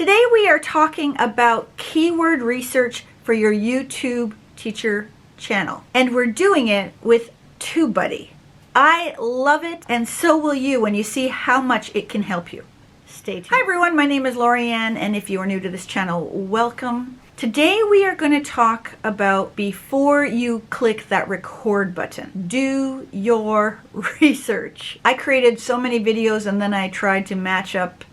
Today we are talking about keyword research for your YouTube teacher channel. And we're doing it with Tubebuddy. I love it, and so will you when you see how much it can help you. Stay tuned. Hi everyone, my name is Lorianne, and if you are new to this channel, welcome. Today we are going to talk about before you click that record button. Do your research. I created so many videos and then I tried to match up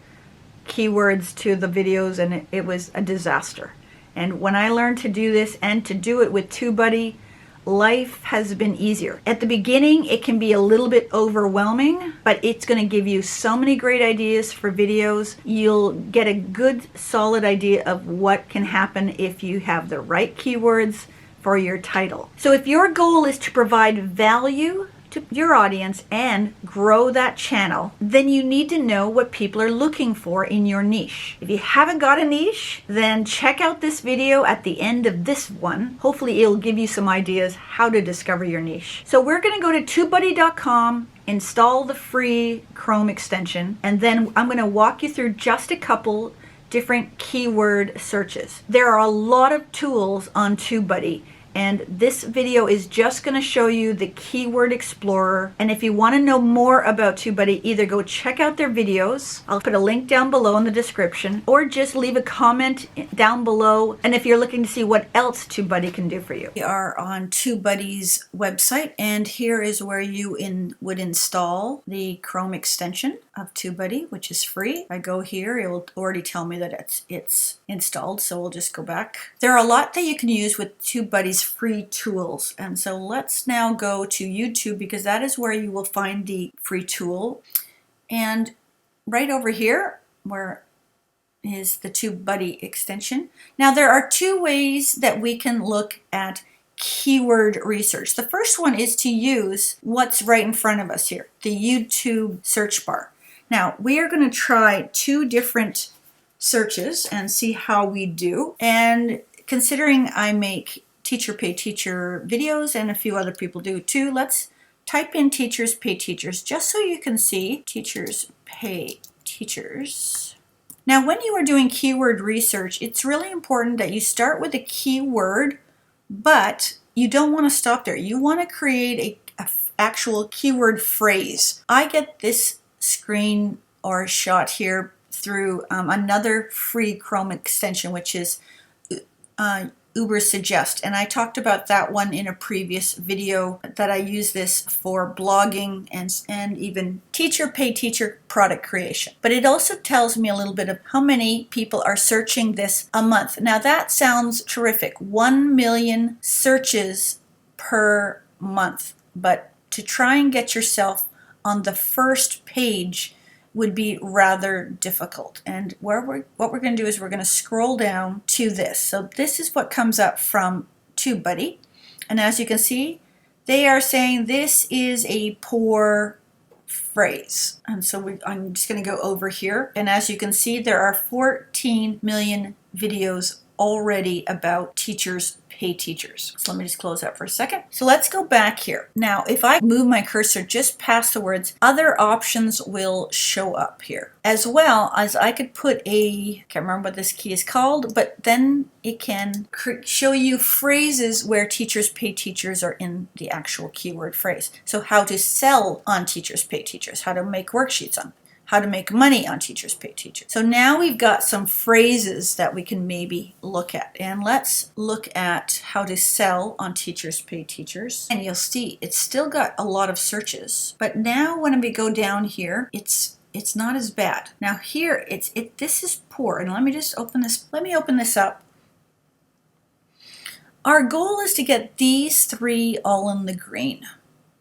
keywords to the videos and it was a disaster. And when I learned to do this and to do it with Tubebuddy, life has been easier. At the beginning, it can be a little bit overwhelming, but it's going to give you so many great ideas for videos. You'll get a good, solid idea of what can happen if you have the right keywords for your title. So if your goal is to provide value to your audience and grow that channel, then you need to know what people are looking for in your niche. If you haven't got a niche, then check out this video at the end of this one. Hopefully it'll give you some ideas how to discover your niche. So we're going to go to tubebuddy.com, install the free Chrome extension, and then I'm going to walk you through just a couple different keyword searches. There are a lot of tools on Tubebuddy, and this video is just going to show you the Keyword Explorer. And if you want to know more about Tubebuddy, either go check out their videos. I'll put a link down below in the description, or just leave a comment down below. And if you're looking to see what else Tubebuddy can do for you. We are on Tubebuddy's website, and here is where you would install the Chrome extension of Tubebuddy, which is free. I go here, it will already tell me that it's installed, so we'll just go back. There are a lot that you can use with Tubebuddy's free tools, and so let's now go to YouTube because that is where you will find the free tool. And right over here where is the Tubebuddy extension. Now there are two ways that we can look at keyword research. The first one is to use what's right in front of us here, the YouTube search bar. Now we are going to try two different searches and see how we do. And considering I make teacher pay teacher videos and a few other people do too, let's type in teachers pay teachers just so you can see teachers pay teachers. Now when you are doing keyword research, it's really important that you start with a keyword, but you don't want to stop there. You want to create a actual keyword phrase. I get this screen or shot here through another free Chrome extension, which is Uber Suggest, and I talked about that one in a previous video, that I use this for blogging and even teacher pay teacher product creation. But it also tells me a little bit of how many people are searching this a month. Now that sounds terrific, 1 million searches per month, but to try and get yourself on the first page would be rather difficult. And what we're going to do is we're going to scroll down to this. So this is what comes up from Tubebuddy. And as you can see, they are saying this is a poor phrase. And so I'm just going to go over here. And as you can see, there are 14 million videos already about teachers pay teachers. So let me just close that for a second. So let's go back here. Now, if I move my cursor just past the words, other options will show up here. As well as I could put I can't remember what this key is called, but then it can show you phrases where teachers pay teachers are in the actual keyword phrase. So how to sell on teachers pay teachers, how to make worksheets on, how to make money on teachers pay teachers. So now we've got some phrases that we can maybe look at. And let's look at how to sell on teachers pay teachers. And you'll see it's still got a lot of searches. But now when we go down here, it's not as bad. Now here this is poor. And let me just open this. Let me open this up. Our goal is to get these three all in the green.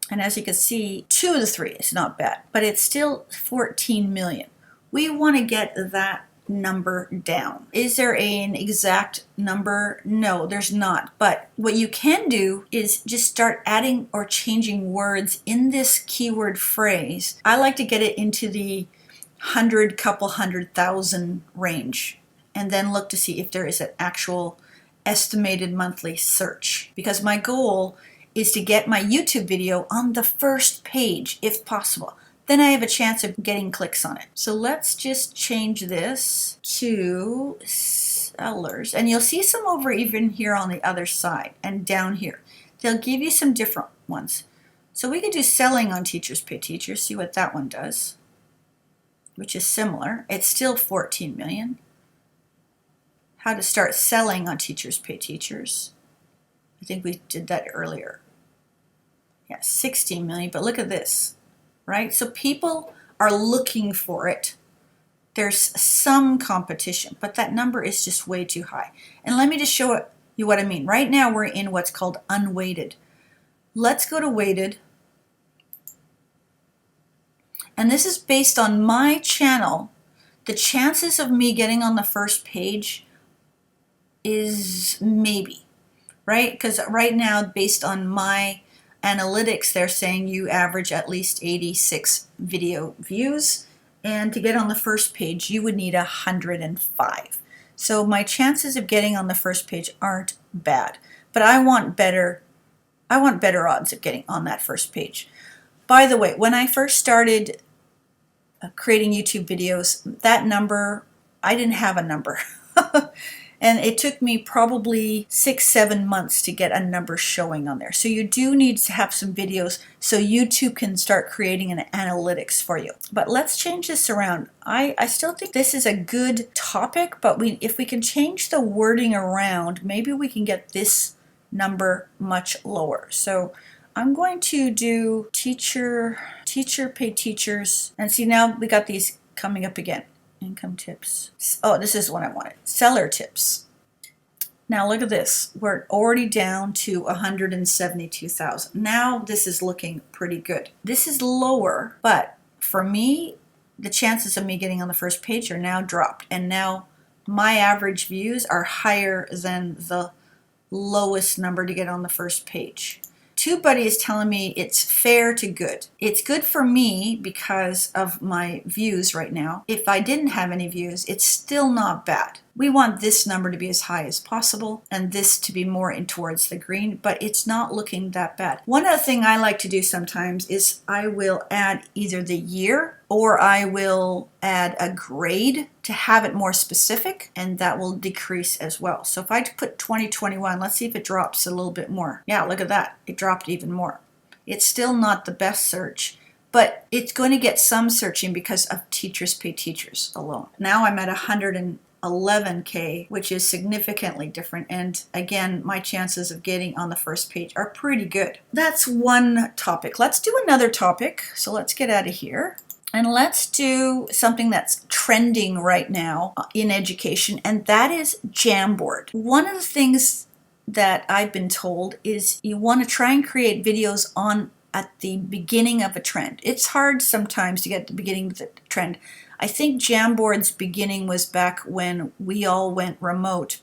And as you can see, 2 of the 3 is not bad, but it's still 14 million. We want to get that number down. Is there an exact number? No, there's not. But what you can do is just start adding or changing words in this keyword phrase. I like to get it into the couple hundred thousand range, and then look to see if there is an actual estimated monthly search. Because my goal is to get my YouTube video on the first page if possible. then I have a chance of getting clicks on it. So let's just change this to sellers. And you'll see some over even here on the other side and down here. They'll give you some different ones. So we could do selling on Teachers Pay Teachers, see what that one does, which is similar. It's still 14 million. How to start selling on Teachers Pay Teachers. I think we did that earlier. Yeah, 16 million, but look at this, right? So people are looking for it. There's some competition, but that number is just way too high. And let me just show you what I mean. Right now we're in what's called unweighted. Let's go to weighted. And this is based on my channel. The chances of me getting on the first page is maybe, right? Because right now, based on my analytics, they're saying you average at least 86 video views, and to get on the first page you would need 105. So my chances of getting on the first page aren't bad, but I want better odds of getting on that first page. By the way, when I first started creating YouTube videos, that number, I didn't have a number. And it took me probably 6-7 months to get a number showing on there. So you do need to have some videos so YouTube can start creating an analytics for you. But let's change this around. I still think this is a good topic, but if we can change the wording around, maybe we can get this number much lower. So I'm going to do teacher pay teachers, and see now we got these coming up again. Income tips. Oh, this is what I wanted. Seller tips. Now look at this. We're already down to 172,000. Now this is looking pretty good. This is lower, but for me, the chances of me getting on the first page are now dropped. And now my average views are higher than the lowest number to get on the first page. TubeBuddy is telling me it's fair to good. It's good for me because of my views right now. If I didn't have any views, it's still not bad. We want this number to be as high as possible and this to be more in towards the green, but it's not looking that bad. One other thing I like to do sometimes is I will add either the year or I will add a grade to have it more specific, and that will decrease as well. So if I put 2021, let's see if it drops a little bit more. Yeah, look at that. It dropped even more. It's still not the best search, but it's going to get some searching because of Teachers Pay Teachers alone. Now I'm at 111K, which is significantly different. And again, my chances of getting on the first page are pretty good. That's one topic. Let's do another topic. So let's get out of here. And let's do something that's trending right now in education, and that is Jamboard. One of the things that I've been told is you want to try and create videos at the beginning of a trend. It's hard sometimes to get at the beginning of the trend. I think Jamboard's beginning was back when we all went remote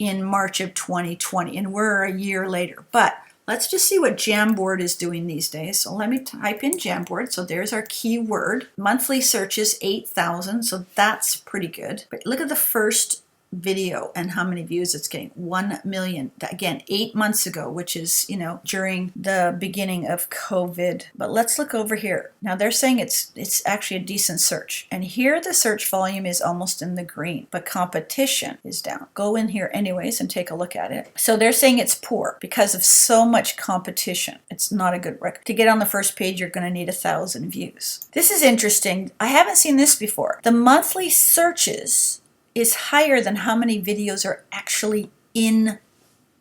in March of 2020, and we're a year later. But let's just see what Jamboard is doing these days. So let me type in Jamboard. So there's our keyword. Monthly searches 8,000, so that's pretty good. But look at the first video and how many views it's getting. 1 million. Again, 8 months ago, which is, during the beginning of COVID. But let's look over here. Now they're saying it's actually a decent search. And here the search volume is almost in the green, but competition is down. Go in here anyways and take a look at it. So they're saying it's poor because of so much competition. It's not a good record. To get on the first page, you're going to need 1,000 views. This is interesting. I haven't seen this before. The monthly searches is higher than how many videos are actually in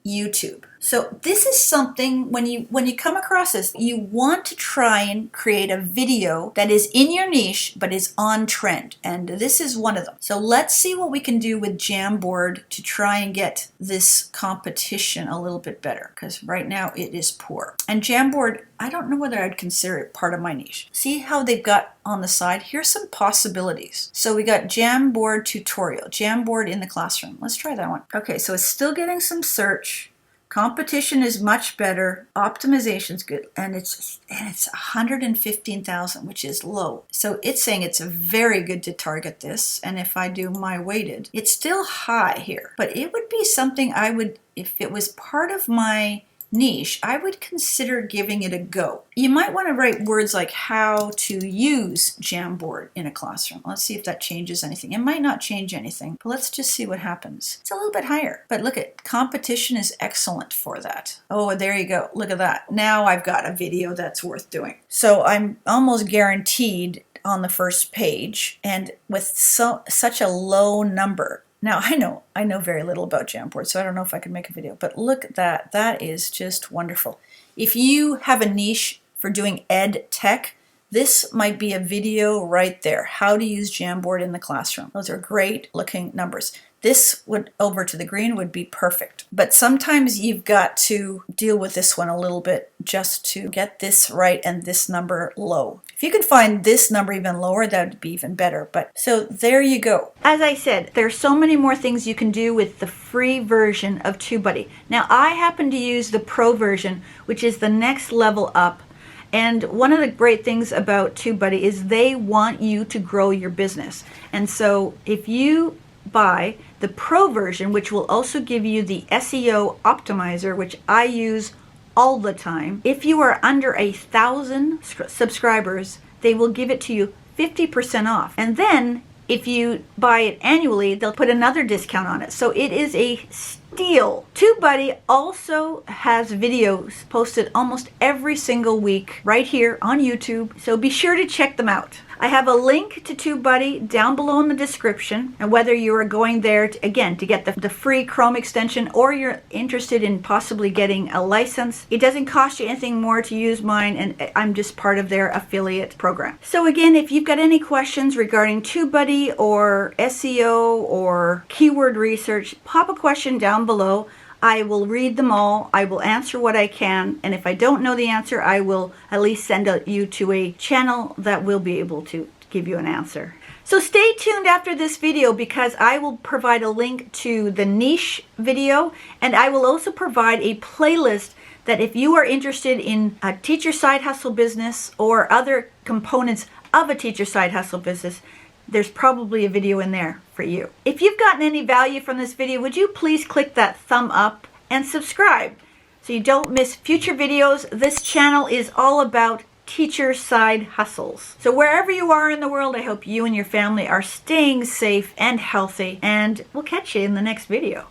YouTube. So this is something, when you come across this, you want to try and create a video that is in your niche but is on trend, and this is one of them. So let's see what we can do with Jamboard to try and get this competition a little bit better, because right now it is poor. And Jamboard, I don't know whether I'd consider it part of my niche. See how they've got on the side? Here's some possibilities. So we got Jamboard tutorial, Jamboard in the classroom. Let's try that one. Okay, so it's still getting some search. Competition is much better. Optimization's good, and it's 115,000, which is low. So it's saying it's very good to target this. And if I do my weighted, it's still high here, but it would be something I would, if it was part of my niche, I would consider giving it a go. You might want to write words like how to use Jamboard in a classroom. Let's see if that changes anything. It might not change anything, but let's just see what happens. It's a little bit higher, but look at competition is excellent for that. Oh, there you go. Look at that. Now I've got a video that's worth doing. So I'm almost guaranteed on the first page, and with such a low number. Now, I know very little about Jamboard, so I don't know if I can make a video, but look at that. That is just wonderful. If you have a niche for doing ed tech, this might be a video right there. How to use Jamboard in the classroom. Those are great looking numbers. This would, over to the green, would be perfect. But sometimes you've got to deal with this one a little bit just to get this right and this number low. If you could find this number even lower, that would be even better. But so there you go. As I said, there's so many more things you can do with the free version of TubeBuddy. Now, I happen to use the pro version, which is the next level up. And one of the great things about TubeBuddy is they want you to grow your business. And so if you buy the pro version, which will also give you the SEO optimizer, which I use all the time, if you are under 1,000 subscribers, they will give it to you 50% off. And then if you buy it annually, they'll put another discount on it. So it is a steal. TubeBuddy also has videos posted almost every single week right here on YouTube, so be sure to check them out. I have a link to TubeBuddy down below in the description, and whether you are going there to get the free Chrome extension or you're interested in possibly getting a license, it doesn't cost you anything more to use mine, and I'm just part of their affiliate program. So again, if you've got any questions regarding TubeBuddy or SEO or keyword research, pop a question down below. I will read them all. I will answer what I can. And if I don't know the answer, I will at least send you to a channel that will be able to give you an answer. So stay tuned after this video because I will provide a link to the niche video, and I will also provide a playlist that if you are interested in a teacher side hustle business or other components of a teacher side hustle business, there's probably a video in there for you. If you've gotten any value from this video, would you please click that thumb up and subscribe so you don't miss future videos. This channel is all about teacher side hustles. So wherever you are in the world, I hope you and your family are staying safe and healthy, and we'll catch you in the next video.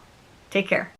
Take care.